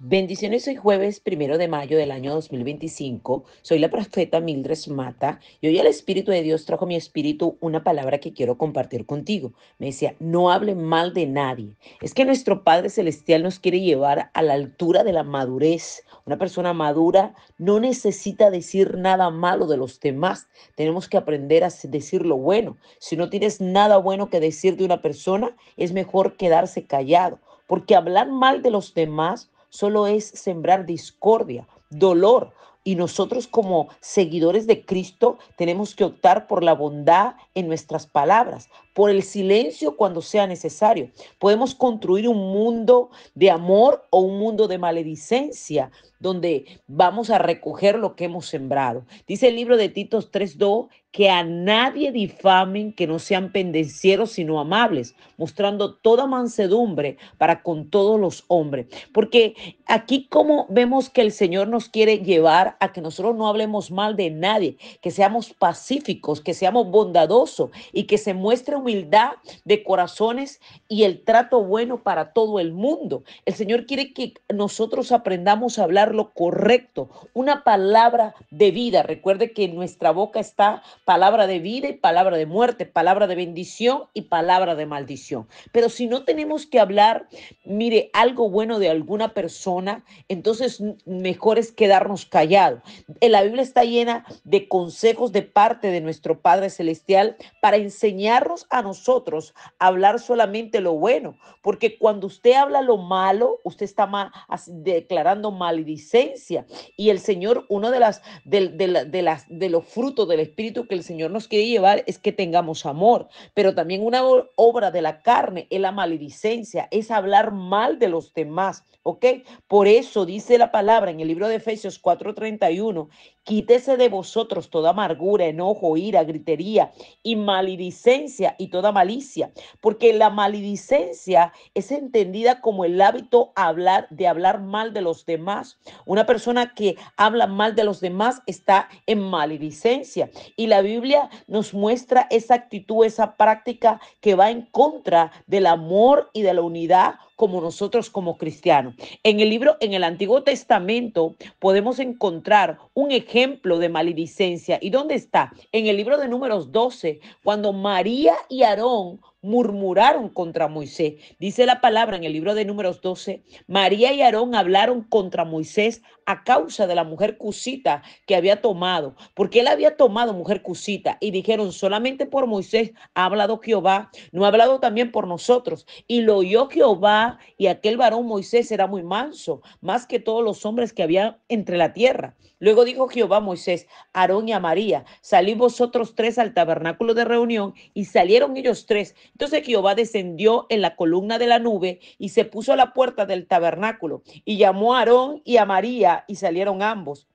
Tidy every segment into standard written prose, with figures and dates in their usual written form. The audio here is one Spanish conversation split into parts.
Bendiciones, hoy jueves 1 de mayo del año 2025. Soy la profeta Mildred Mata y hoy el Espíritu de Dios trajo a mi espíritu una palabra que quiero compartir contigo. Me decía, no hable mal de nadie. Es que nuestro Padre Celestial nos quiere llevar a la altura de la madurez. Una persona madura no necesita decir nada malo de los demás. Tenemos que aprender a decir lo bueno. Si no tienes nada bueno que decir de una persona, es mejor quedarse callado, porque hablar mal de los demás solo es sembrar discordia, dolor. Y nosotros como seguidores de Cristo tenemos que optar por la bondad en nuestras palabras, por el silencio cuando sea necesario. Podemos construir un mundo de amor o un mundo de maledicencia donde vamos a recoger lo que hemos sembrado. Dice el libro de Tito 3:2 que a nadie difamen, que no sean pendencieros, sino amables, mostrando toda mansedumbre para con todos los hombres. Porque aquí como vemos que el Señor nos quiere llevar a que nosotros no hablemos mal de nadie, que seamos pacíficos, que seamos bondadosos y que se muestre humildad de corazones y el trato bueno para todo el mundo. El Señor quiere que nosotros aprendamos a hablar lo correcto, una palabra de vida. Recuerde que en nuestra boca está palabra de vida y palabra de muerte, palabra de bendición y palabra de maldición. Pero si no tenemos que hablar, mire, algo bueno de alguna persona, entonces mejor es quedarnos callados. La Biblia está llena de consejos de parte de nuestro Padre Celestial para enseñarnos a nosotros a hablar solamente lo bueno, porque cuando usted habla lo malo, usted está declarando maledicencia. Y el Señor, uno de los frutos del Espíritu que el Señor nos quiere llevar es que tengamos amor, pero también una obra de la carne es la maledicencia, es hablar mal de los demás, ¿ok? Por eso dice la palabra en el libro de Efesios 4:31, quítese de vosotros toda amargura, enojo, ira, gritería y maledicencia y toda malicia, porque la maledicencia es entendida como el hábito de hablar mal de los demás. Una persona que habla mal de los demás está en maledicencia. Y la Biblia nos muestra esa actitud, esa práctica que va en contra del amor y de la unidad como nosotros como cristianos. En el Antiguo Testamento podemos encontrar un ejemplo de maledicencia. ¿Y dónde está? En el libro de Números 12, cuando María y Aarón murmuraron contra Moisés. Dice la palabra en el libro de Números 12, María y Aarón hablaron contra Moisés a causa de la mujer cusita que había tomado, porque él había tomado mujer cusita, y dijeron, solamente por Moisés ha hablado Jehová, no ha hablado también por nosotros. Y lo oyó Jehová, y aquel varón Moisés era muy manso, más que todos los hombres que había entre la tierra. Luego dijo Jehová a Moisés, Aarón y a María, salid vosotros tres al tabernáculo de reunión, y salieron ellos tres. Entonces Jehová descendió en la columna de la nube y se puso a la puerta del tabernáculo, y llamó a Aarón y a María, y salieron ambos.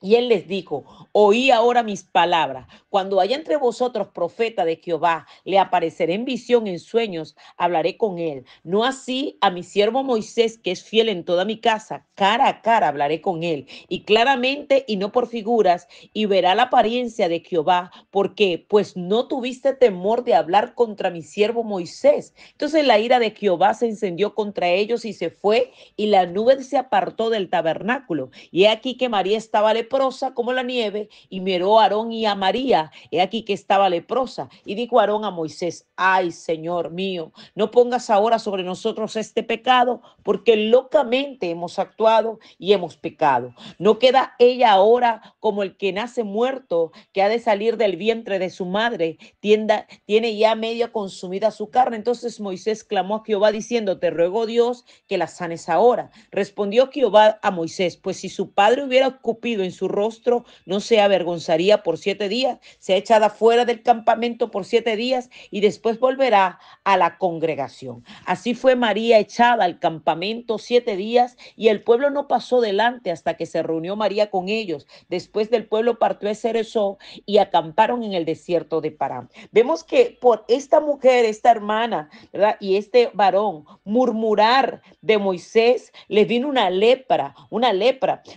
Y él les dijo, oí ahora mis palabras. Cuando haya entre vosotros profeta de Jehová, le apareceré en visión, en sueños, hablaré con él. No así a mi siervo Moisés, que es fiel en toda mi casa, cara a cara hablaré con él, y claramente y no por figuras, y verá la apariencia de Jehová, porque pues no tuviste temor de hablar contra mi siervo Moisés. Entonces la ira de Jehová se encendió contra ellos y se fue, y la nube se apartó del tabernáculo. Y he aquí que María estaba leprosa como la nieve, y miró a Aarón y a María. He aquí que estaba leprosa. Y dijo Aarón a Moisés, ay, Señor mío, no pongas ahora sobre nosotros este pecado, porque locamente hemos actuado y hemos pecado. No queda ella ahora como el que nace muerto, que ha de salir del vientre de su madre, tiene ya media consumida su carne. Entonces Moisés clamó a Jehová diciendo, te ruego Dios que la sanes ahora. Respondió Jehová a Moisés, pues si su padre hubiera escupido en su rostro, no se avergonzaría por 7 días, se ha echada fuera del campamento por 7 días y después volverá a la congregación. Así fue María echada al campamento 7 días, y el pueblo no pasó delante hasta que se reunió María con ellos. Después del pueblo partió a Ceresó y acamparon en el desierto de Parán. Vemos que por esta mujer, esta hermana, ¿verdad? Y este varón murmurar de Moisés, le vino una lepra,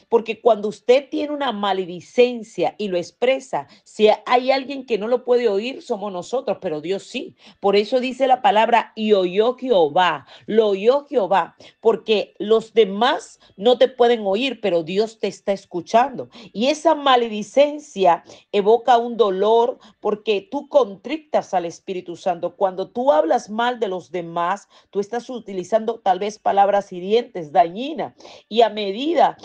porque cuando usted tiene tiene una maledicencia y lo expresa, si hay alguien que no lo puede oír, somos nosotros, pero Dios sí. Por eso dice la palabra, y oyó Jehová, lo oyó Jehová, porque los demás no te pueden oír, pero Dios te está escuchando. Y esa maledicencia evoca un dolor porque tú contrictas al Espíritu Santo. Cuando tú hablas mal de los demás, tú estás utilizando tal vez palabras hirientes, dañinas, y a medida,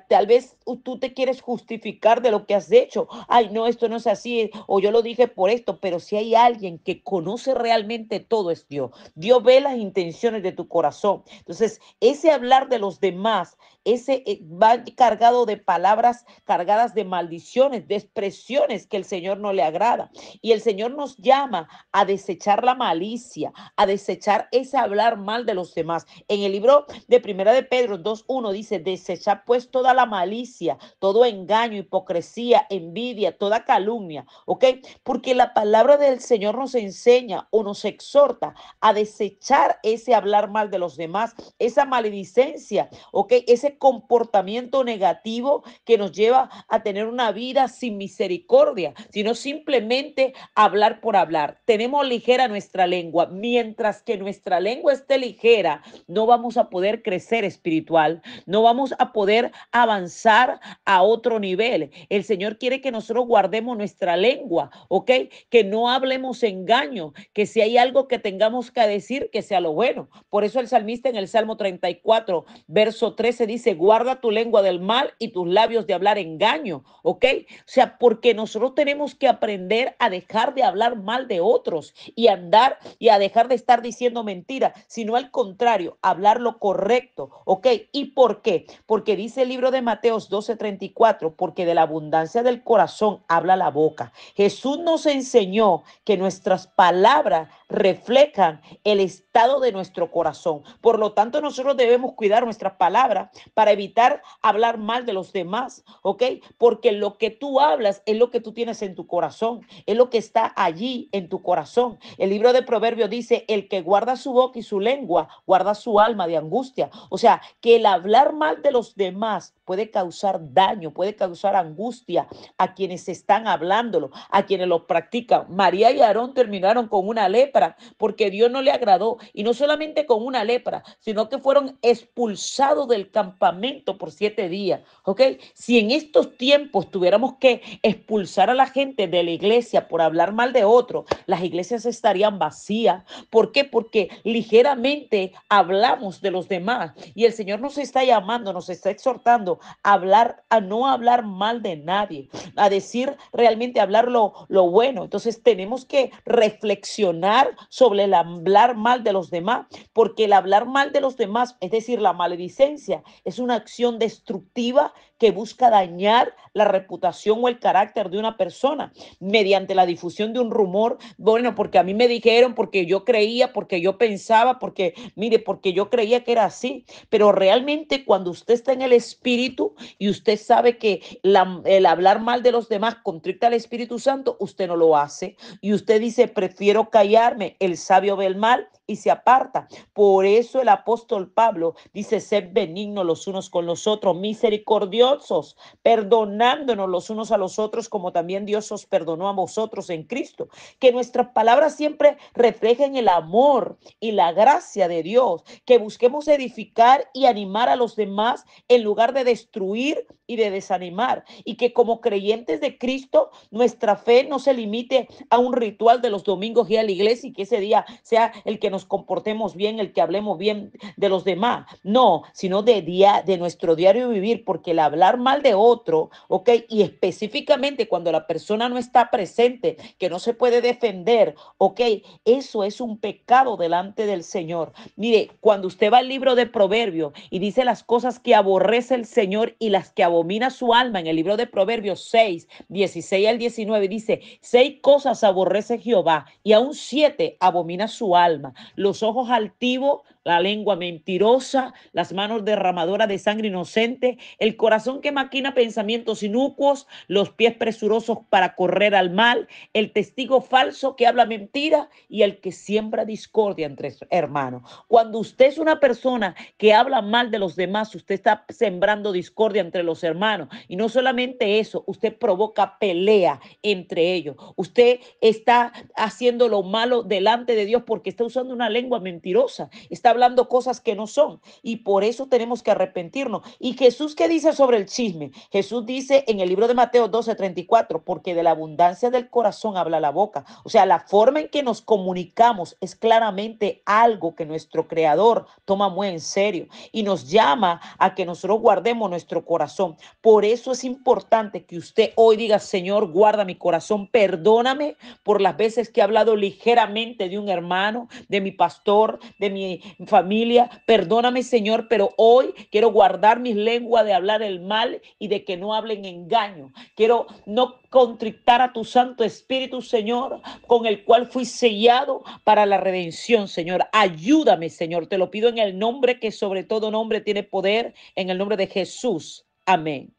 tal vez tú te quieres justificar de lo que has hecho. Ay, no, esto no es así, o yo lo dije por esto, pero si hay alguien que conoce realmente todo es Dios. Dios ve las intenciones de tu corazón. Entonces, ese hablar de los demás, ese va cargado de palabras cargadas de maldiciones, de expresiones que el Señor no le agrada. Y el Señor nos llama a desechar la malicia, a desechar ese hablar mal de los demás. En el libro de Primera de Pedro 2:1 dice, desechar pues toda la malicia, todo engaño, hipocresía, envidia, toda calumnia, ¿ok? Porque la palabra del Señor nos enseña o nos exhorta a desechar ese hablar mal de los demás, esa maledicencia, ¿ok? Ese comportamiento negativo que nos lleva a tener una vida sin misericordia, sino simplemente hablar por hablar. Tenemos ligera nuestra lengua. Mientras que nuestra lengua esté ligera, no vamos a poder crecer espiritual, no vamos a poder avanzar a otro nivel. El Señor quiere que nosotros guardemos nuestra lengua, ¿ok? Que no hablemos engaño, que si hay algo que tengamos que decir, que sea lo bueno. Por eso el salmista en el Salmo 34, verso 13 dice, guarda tu lengua del mal y tus labios de hablar engaño, ¿ok? O sea, porque nosotros tenemos que aprender a dejar de hablar mal de otros y andar y a dejar de estar diciendo mentira, sino al contrario, hablar lo correcto, ¿ok? ¿Y por qué? Porque dice el libro de Mateos 12:34, porque de la abundancia del corazón habla la boca. Jesús nos enseñó que nuestras palabras reflejan el estado de nuestro corazón. Por lo tanto, nosotros debemos cuidar nuestras palabras para evitar hablar mal de los demás, ¿ok? Porque lo que tú hablas es lo que tú tienes en tu corazón, es lo que está allí en tu corazón. El libro de Proverbios dice, el que guarda su boca y su lengua, guarda su alma de angustia. O sea, que el hablar mal de los demás puede causar daño, puede causar angustia a quienes están hablándolo, a quienes lo practican. María y Aarón terminaron con una lepra porque Dios no le agradó, y no solamente con una lepra, sino que fueron expulsados del campamento por 7 días, ¿ok? Si en estos tiempos tuviéramos que expulsar a la gente de la iglesia por hablar mal de otro, las iglesias estarían vacías. ¿Por qué? Porque ligeramente hablamos de los demás, y el Señor nos está llamando, nos está exhortando a hablar, a no hablar mal de nadie, a decir realmente, hablar lo bueno. Entonces tenemos que reflexionar sobre el hablar mal de los demás, porque el hablar mal de los demás, es decir, la maledicencia, es una acción destructiva que busca dañar la reputación o el carácter de una persona mediante la difusión de un rumor. Bueno, porque a mí me dijeron, porque yo creía, porque yo pensaba, porque mire, porque yo creía que era así. Pero realmente cuando usted está en el espíritu y usted sabe que el hablar mal de los demás contricta al Espíritu Santo, usted no lo hace. Y usted dice, prefiero callarme. El sabio ve el mal y se aparta. Por eso el apóstol Pablo dice, sed benignos los unos con los otros, misericordiosos, perdonándonos los unos a los otros, como también Dios os perdonó a vosotros en Cristo. Que nuestras palabras siempre reflejen el amor y la gracia de Dios, que busquemos edificar y animar a los demás en lugar de destruir y de desanimar, y que como creyentes de Cristo nuestra fe no se limite a un ritual de los domingos y a la iglesia, y que ese día sea el que nos comportemos bien, el que hablemos bien de los demás. No, sino de nuestro diario vivir, porque el hablar mal de otro, ¿ok? Y específicamente cuando la persona no está presente, que no se puede defender, ¿ok? Eso es un pecado delante del Señor. Mire, cuando usted va al libro de Proverbios y dice las cosas que aborrece el Señor y las que abomina su alma, en el libro de Proverbios 6:16 al 19, dice, 6 cosas aborrece Jehová y aún 7 abomina su alma: los ojos altivos, la lengua mentirosa, las manos derramadoras de sangre inocente, el corazón que maquina pensamientos inocuos, los pies presurosos para correr al mal, el testigo falso que habla mentira y el que siembra discordia entre hermanos. Cuando usted es una persona que habla mal de los demás, usted está sembrando discordia entre los hermanos. Y no solamente eso, usted provoca pelea entre ellos. Usted está haciendo lo malo delante de Dios porque está usando una lengua mentirosa. Está hablando cosas que no son. Y por eso tenemos que arrepentirnos. ¿Y Jesús qué dice sobre el chisme? Jesús dice en el libro de Mateo 12:34, porque de la abundancia del corazón habla la boca. O sea, la forma en que nos comunicamos es claramente algo que nuestro Creador toma muy en serio y nos llama a que nosotros guardemos nuestro corazón. Por eso es importante que usted hoy diga: Señor, guarda mi corazón, perdóname por las veces que he hablado ligeramente de un hermano, de mi pastor, de mi familia. Perdóname, Señor, pero hoy quiero guardar mis lenguas de hablar el mal y de que no hablen engaño. Quiero no contrictar a tu Santo Espíritu, Señor, con el cual fui sellado para la redención, Señor. Ayúdame, Señor. Te lo pido en el nombre que sobre todo nombre tiene poder, en el nombre de Jesús. Amén.